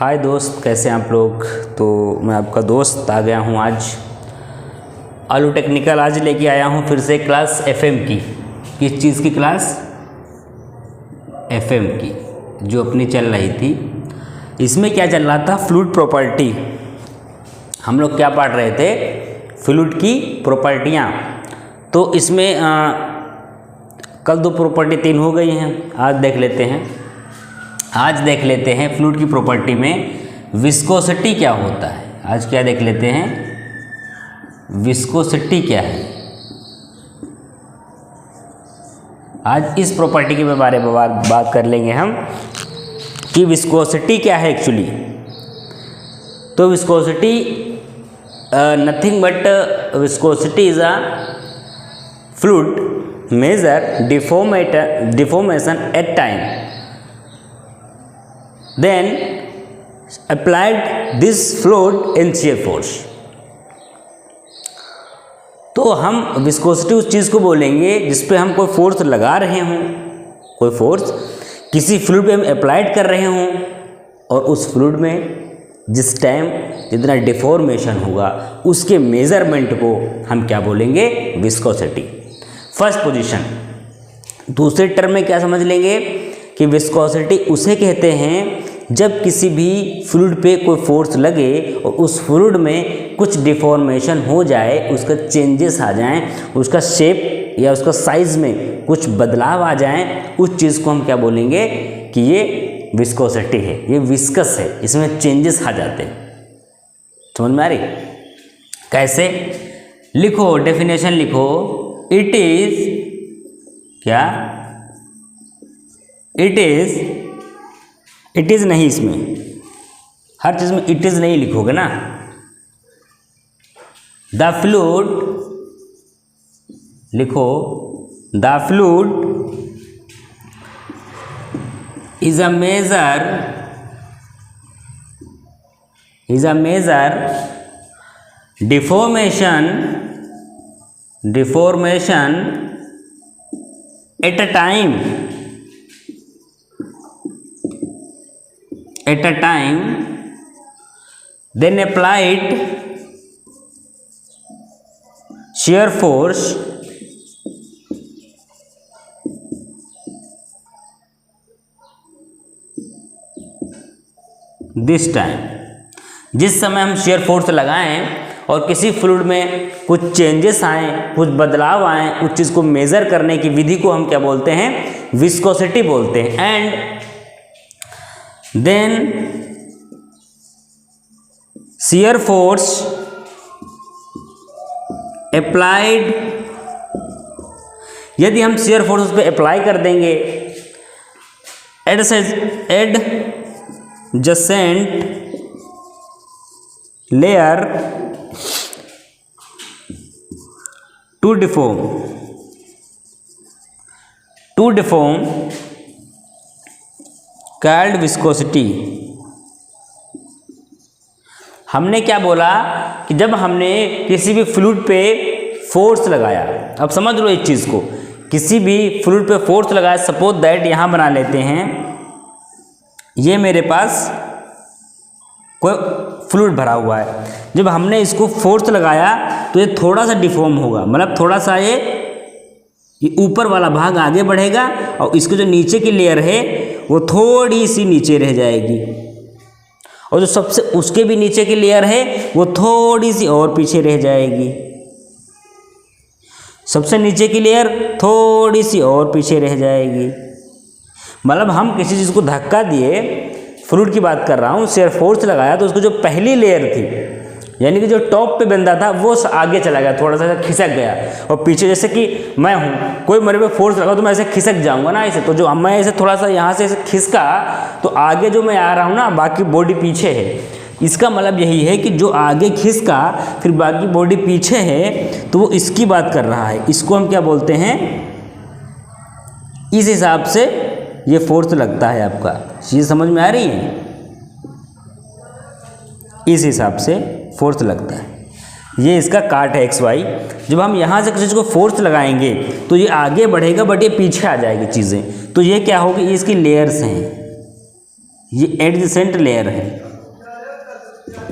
हाय दोस्त, कैसे हैं आप लोग। तो मैं आपका दोस्त आ गया हूँ आज आलू टेक्निकल। आज लेके आया हूँ फिर से क्लास एफएम की। किस चीज़ की क्लास? एफएम की, जो अपनी चल रही थी। इसमें क्या चल रहा था? Fluid property. हम लोग क्या पढ़ रहे थे? फ्लूइड की प्रॉपर्टियाँ। तो इसमें कल 2 प्रॉपर्टी 3 हो गई हैं। आज देख लेते हैं फ्लूइड की प्रॉपर्टी में विस्कोसिटी क्या होता है। आज क्या देख लेते हैं? विस्कोसिटी क्या है। आज इस प्रॉपर्टी के बारे में बात कर लेंगे हम कि विस्कोसिटी क्या है एक्चुअली। तो viscosity nothing but viscosity is a fluid measure deformation at time, then applied this fluid in shear force। तो हम विस्कोसिटी उस चीज़ को बोलेंगे जिस पे हम कोई फोर्स लगा रहे हों, कोई फोर्स किसी फ्लूइड पे हम अप्लाइड कर रहे हों, और उस फ्लूइड में जिस टाइम जितना डिफॉर्मेशन होगा उसके मेजरमेंट को हम क्या बोलेंगे? विस्कोसिटी। First position. दूसरे टर्म में क्या समझ लेंगे कि विस्कोसिटी उसे कहते हैं जब किसी भी फ्लूइड पे कोई फोर्स लगे और उस फ्लूइड में कुछ डिफॉर्मेशन हो जाए, उसका चेंजेस आ जाएं, उसका शेप या उसका साइज में कुछ बदलाव आ जाएं, उस चीज़ को हम क्या बोलेंगे कि ये विस्कोसिटी है, ये विस्कस है, इसमें चेंजेस आ जाते हैं। समझ में आ रही? कैसे? लिखो, डेफिनेशन लिखो। इट इज क्या? इट इज नहीं, इसमें हर चीज में इट इज नहीं लिखोगे ना। द फ्लूइड लिखो। The fluid is a measure deformation at a time then applied shear force this time। जिस समय हम shear force लगाएं और किसी फ्लूइड में कुछ चेंजेस आएँ, कुछ बदलाव आएँ, उस चीज़ को मेज़र करने की विधि को हम क्या बोलते हैं? विस्कोसिटी बोलते हैं। And then shear force applied. यदि हम शियर फोर्स उस पर अप्लाई कर देंगे adjacent layer to deform called viscosity. हमने क्या बोला कि जब हमने किसी भी फ्लूइड पे फोर्स लगाया, अब समझ लो इस चीज़ को, किसी भी फ्लूइड पे फोर्स लगाया, सपोज दैट यहाँ बना लेते हैं, ये मेरे पास कोई फ्लूइड भरा हुआ है। जब हमने इसको फोर्स लगाया तो ये थोड़ा सा डिफॉर्म होगा, मतलब थोड़ा सा ये ऊपर वाला भाग आगे बढ़ेगा और इसके जो नीचे की लेयर है वो थोड़ी सी नीचे रह जाएगी, और जो सबसे उसके भी नीचे की लेयर है वो थोड़ी सी और पीछे रह जाएगी। सबसे नीचे की लेयर थोड़ी सी और पीछे रह जाएगी। मतलब हम किसी चीज़ को धक्का दिए, फ्लूइड की बात कर रहा हूँ, शेयर फोर्स लगाया तो उसको जो पहली लेयर थी, यानी कि जो टॉप पे बंदा था, वो आगे चला गया, थोड़ा सा खिसक गया, और पीछे जैसे कि मैं हूँ, कोई मेरे पे फोर्स लगा तो मैं ऐसे खिसक जाऊँगा ना ऐसे, तो जो मैं ऐसे थोड़ा सा यहाँ से ऐसे खिसका तो आगे जो मैं आ रहा हूँ ना, बाकी बॉडी पीछे है। इसका मतलब यही है कि जो आगे खिसका फिर बाकी बॉडी पीछे है, तो वो इसकी बात कर रहा है। इसको हम क्या बोलते हैं? इस हिसाब से ये फोर्स लगता है। आपका चीज़ समझ में आ रही है? इस हिसाब से फोर्स लगता है। ये इसका काट है XY। जब हम यहाँ से किसी चीज़ को फोर्स लगाएंगे तो ये आगे बढ़ेगा, बट ये पीछे आ जाएगी चीज़ें। तो ये क्या होगी? ये इसकी लेयर्स हैं, ये एडजेसेंट लेयर है।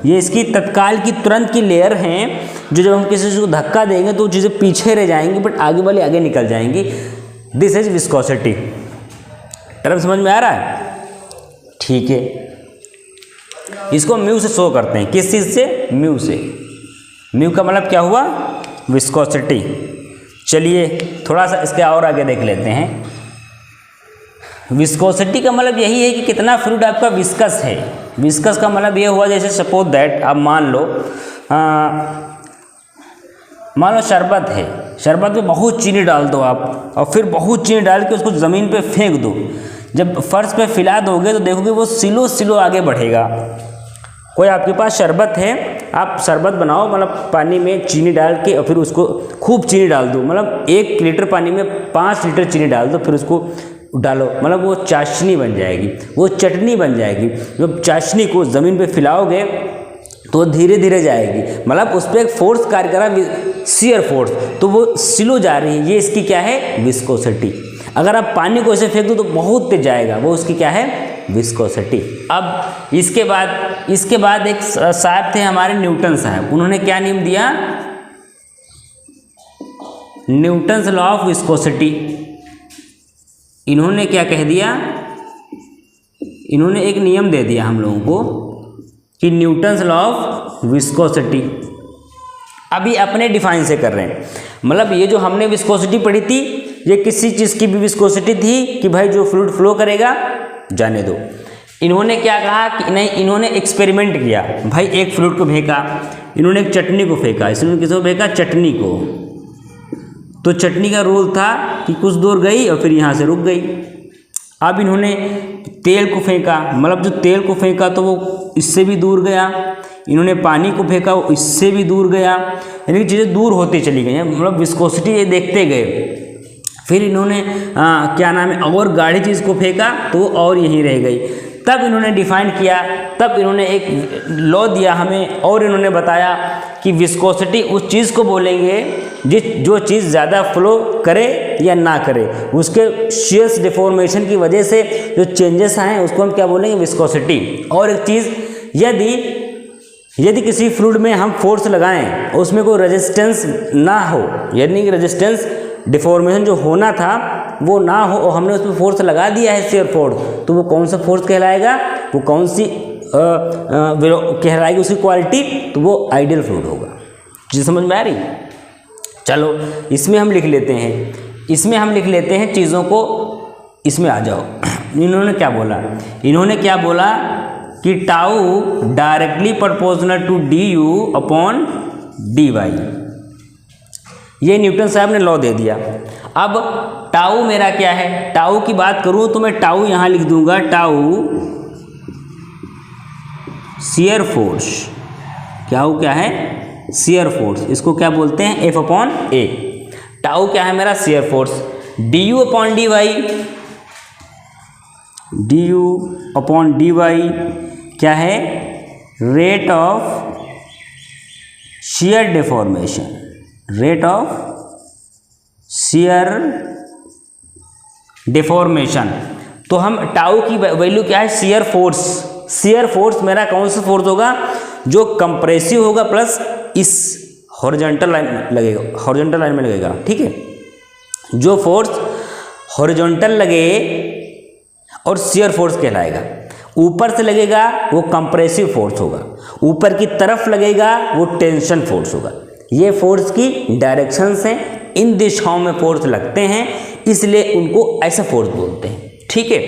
ये इसकी तत्काल की तुरंत की लेयर हैं, जो जब हम किसी चीज़ को धक्का देंगे तो वो चीज़ें पीछे रह जाएंगी बट आगे वाली आगे निकल जाएंगी। This is viscosity. टर्म समझ में आ रहा है? ठीक है, इसको म्यू से शो करते हैं। किस चीज़ से? म्यू से। म्यू का मतलब क्या हुआ? विस्कोसिटी। चलिए थोड़ा सा इसके और आगे देख लेते हैं। विस्कोसिटी का मतलब यही है कि कितना फ्लूइड आपका विस्कस है। विस्कस का मतलब ये हुआ, जैसे सपोज दैट आप मान लो शरबत है, शरबत में बहुत चीनी डाल दो आप और फिर बहुत चीनी डाल के उसको ज़मीन पे फेंक दो। जब फर्श पे फैला दोगे तो देखोगे वो सिलो सिलो आगे बढ़ेगा। कोई आपके पास शरबत है, आप शरबत बनाओ, मतलब पानी में चीनी डाल के और फिर उसको खूब चीनी डाल दो, मतलब 1 लीटर पानी में 5 लीटर चीनी डाल दो, फिर उसको डालो, मतलब वो चाशनी बन जाएगी, वो चटनी बन जाएगी। जब चाशनी को ज़मीन पे फैलाओगे तो धीरे धीरे जाएगी, मतलब उस पर एक फोर्स कार्य कर रहा है, शियर फोर्स, तो वो स्लो जा रही है। ये इसकी क्या है? विस्कोसिटी। अगर आप पानी को ऐसे फेंक दो तो बहुत तेज जाएगा, वो उसकी क्या है? विस्कोसिटी। अब इसके बाद एक साहब थे हमारे न्यूटन साहब, उन्होंने क्या नियम दिया? Newton's law of viscosity. इन्होंने क्या कह दिया? इन्होंने एक नियम दे दिया हम लोगों को कि न्यूटन्स लॉ ऑफ विस्कोसिटी। अभी अपने डिफाइन से कर रहे हैं, मतलब ये जो हमने विस्कोसिटी पढ़ी थी, ये किसी चीज़ की भी विस्कोसिटी थी कि भाई जो फ्लूइड फ्लो करेगा जाने दो। इन्होंने क्या कहा कि नहीं, इन्होंने एक्सपेरिमेंट किया। भाई एक फ्लूइड को फेंका, इन्होंने एक चटनी को फेंका, इसने किसको फेंका? चटनी को। तो चटनी का रूल था कि कुछ दूर गई और फिर यहाँ से रुक गई। अब इन्होंने तेल को फेंका, मतलब जो तेल को फेंका तो वो इससे भी दूर गया। इन्होंने पानी को फेंका, वो इससे भी दूर गया, यानी कि चीज़ें दूर होती चली गई, मतलब विस्कोसिटी ये देखते गए। फिर इन्होंने क्या नाम है, और गाढ़ी चीज़ को फेंका तो वो और यहीं रह गई। तब इन्होंने डिफाइन किया, तब इन्होंने एक लॉ दिया हमें, और इन्होंने बताया कि विस्कोसिटी उस चीज़ को बोलेंगे जो चीज़ ज़्यादा फ्लो करे या ना करे, उसके शेयर्स डिफॉर्मेशन की वजह से जो चेंजेस आए उसको हम क्या बोलेंगे? विस्कोसिटी। और एक चीज़, यदि किसी फ्लूइड में हम फोर्स लगाएं उसमें कोई रेजिस्टेंस ना हो, यानी कि रेजिस्टेंस डिफॉर्मेशन जो होना था वो ना हो, और हमने उसमें फोर्स लगा दिया है, शियर फोर्स, तो वो कौन सा फोर्स कहलाएगा? वो कौन सी कहलाएगी उसकी क्वालिटी? तो वो आइडियल फ्लूइड होगा। चीज़ समझ में आ रही? चलो इसमें हम लिख लेते हैं, चीज़ों को, इसमें आ जाओ। इन्होंने क्या बोला? कि tau directly proportional to D U upon D Y. ये न्यूटन साहब ने लॉ दे दिया। अब टाउ मेरा क्या है? टाउ की बात करूं तो मैं टाउ यहां लिख दूंगा, टाउ शियर फोर्स। क्या है? Shear force. इसको क्या बोलते हैं? एफ अपॉन ए। टाउ क्या है मेरा? Shear force. D U upon D Y, D U upon D Y क्या है? Rate of shear deformation, rate of shear deformation. तो हम टाउ की वैल्यू क्या है? Shear force. शियर फोर्स मेरा कौन सा फोर्स होगा? जो कंप्रेसिव होगा प्लस इस हॉरिजॉन्टल लाइन लगेगा, हॉरिजॉन्टल लाइन में लगेगा। ठीक है, जो फोर्स हॉरिजॉन्टल लगे और शियर फोर्स कहलाएगा। ऊपर से लगेगा वो कंप्रेसिव फोर्स होगा, ऊपर की तरफ लगेगा वो टेंशन फोर्स होगा। ये फोर्स की डायरेक्शंस हैं, इन दिशाओं में फोर्स लगते हैं, इसलिए उनको ऐसा फोर्स बोलते हैं। ठीक है,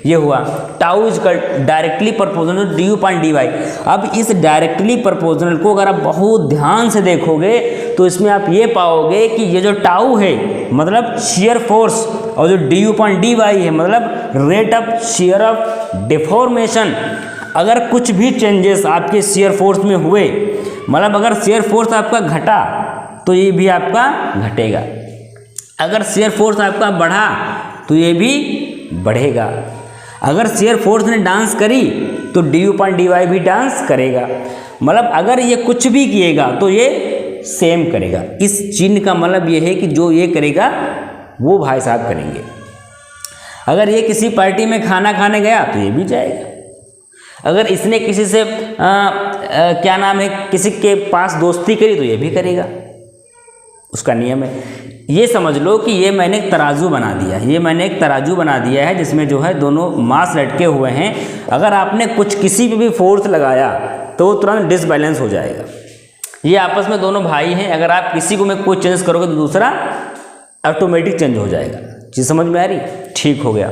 ये हुआ tau is directly proportional D U upon D Y. अब इस डायरेक्टली प्रोपोर्शनल को अगर आप बहुत ध्यान से देखोगे तो इसमें आप ये पाओगे कि ये जो टाउ है मतलब शियर फोर्स, और जो D U upon D Y है मतलब rate of shear of deformation. अगर कुछ भी चेंजेस आपके शियर फोर्स में हुए, मतलब अगर शियर फोर्स आपका घटा तो ये भी आपका घटेगा, अगर शियर फोर्स आपका बढ़ा तो ये भी बढ़ेगा। अगर शियर फोर्स ने डांस करी तो D U upon D Y भी डांस करेगा। मतलब अगर ये कुछ भी किएगा तो ये सेम करेगा। इस चिन्ह का मतलब ये है कि जो ये करेगा वो भाई साहब करेंगे। अगर ये किसी पार्टी में खाना खाने गया तो ये भी जाएगा। अगर इसने किसी से क्या नाम है, किसी के पास दोस्ती करी तो ये भी करेगा, उसका नियम है। ये समझ लो कि ये मैंने एक तराजू बना दिया, ये मैंने एक तराजू बना दिया है जिसमें जो है दोनों मास लटके हुए हैं। अगर आपने कुछ किसी पे भी फोर्स लगाया तो वो तुरंत डिसबैलेंस हो जाएगा। ये आपस में दोनों भाई हैं, अगर आप किसी को में कोई चेंज करोगे तो दूसरा ऑटोमेटिक चेंज हो जाएगा। चीज़ समझ में आ रही? ठीक हो गया।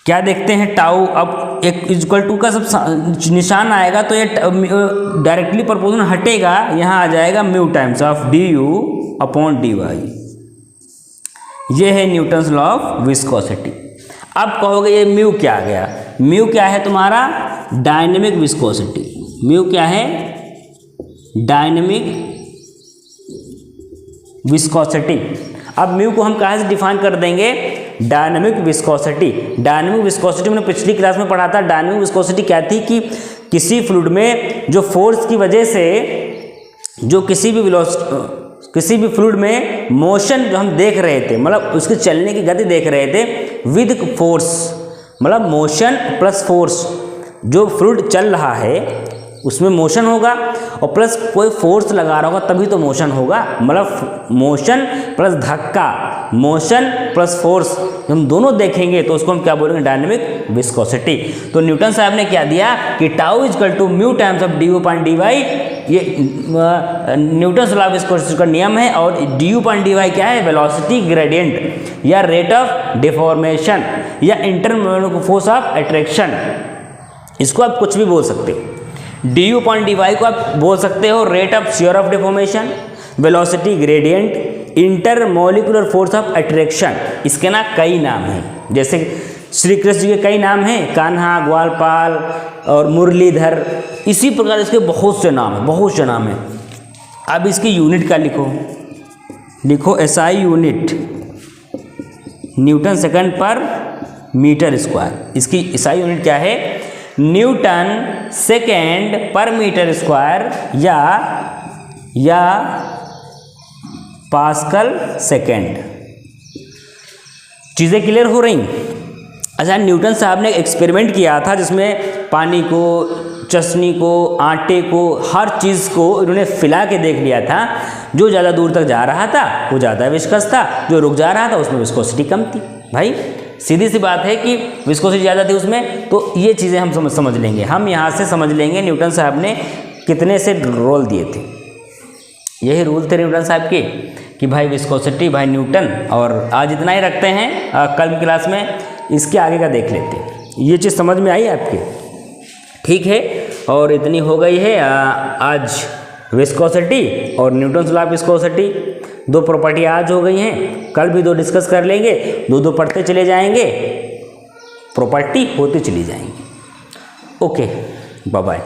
क्या देखते हैं, टाउ। अब एक इक्वल टू का सब निशान आएगा तो ये डायरेक्टली प्रोपोर्शनल हटेगा, यहाँ आ जाएगा mu times of D U upon D Y. ये है न्यूटन्स लॉ ऑफ विस्कोसिटी। अब कहोगे ये म्यू क्या आ गया? म्यू क्या है तुम्हारा? Dynamic viscosity. म्यू क्या है? Dynamic viscosity. अब म्यू को हम कहाँ से डिफाइन कर देंगे? Dynamic viscosity. डायनेमिक विस्कोसिटी मैंने पिछली क्लास में पढ़ा था। डायनेमिक विस्कोसिटी क्या थी कि किसी फ्लूइड में जो फोर्स की वजह से जो किसी भी फ्लूइड में मोशन जो हम देख रहे थे, मतलब उसके चलने की गति देख रहे थे विद फोर्स, मतलब मोशन प्लस फोर्स, जो फ्लूइड चल रहा है उसमें मोशन होगा और प्लस कोई फोर्स लगा रहा होगा तभी तो मोशन होगा। मतलब मोशन प्लस धक्का, मोशन प्लस फोर्स, हम दोनों देखेंगे तो उसको हम क्या बोलेंगे? Dynamic viscosity. तो न्यूटन साहब ने क्या दिया कि tau is equal to mu times of D U upon D Y. ये न्यूटन लॉ ऑफ विस्कोसिटी का नियम है। और D U upon D Y क्या है? वेलोसिटी ग्रेडियंट या रेट ऑफ डिफॉर्मेशन या इंटरमोलेकुलर फोर्स ऑफ अट्रैक्शन। इसको आप कुछ भी बोल सकते हो। D U upon D Y को आप बोल सकते हो rate of shear of deformation, velocity gradient, intermolecular force of attraction. इसके ना कई नाम हैं, जैसे श्री कृष्ण जी के कई नाम हैं, कान्हा, ग्वालपाल और मुरलीधर। इसी प्रकार इसके बहुत से नाम हैं, बहुत से नाम हैं। अब इसकी यूनिट का लिखो एसआई यूनिट, न्यूटन सेकंड पर मीटर स्क्वायर। इसकी एसआई यूनिट क्या है? न्यूटन सेकेंड पर मीटर स्क्वायर या पास्कल सेकेंड। चीज़ें क्लियर हो रही? अच्छा, न्यूटन साहब ने एक्सपेरिमेंट किया था जिसमें पानी को, चशनी को, आटे को, हर चीज़ को इन्होंने फिला के देख लिया था। जो ज़्यादा दूर तक जा रहा था वो ज़्यादा विस्कस था, जो रुक जा रहा था उसमें विस्कोसिटी कम थी। भाई सीधी सी बात है कि विस्कोसिटी ज़्यादा थी उसमें, तो ये चीज़ें हम समझ लेंगे। हम यहाँ से समझ लेंगे न्यूटन साहब ने कितने से रोल दिए थे। यही रूल थे न्यूटन साहब के कि भाई विस्कोसिटी भाई न्यूटन। और आज इतना ही रखते हैं, कल की क्लास में इसके आगे का देख लेते हैं। ये चीज़ समझ में आई आपके? ठीक है, और इतनी हो गई है आज विस्कोसिटी और न्यूटन लॉ ऑफ विस्कोसिटी। दो प्रॉपर्टी आज हो गई हैं, कल भी दो डिस्कस कर लेंगे। दो पढ़ते चले जाएंगे, प्रॉपर्टी होती चली जाएंगी। Okay, bye bye.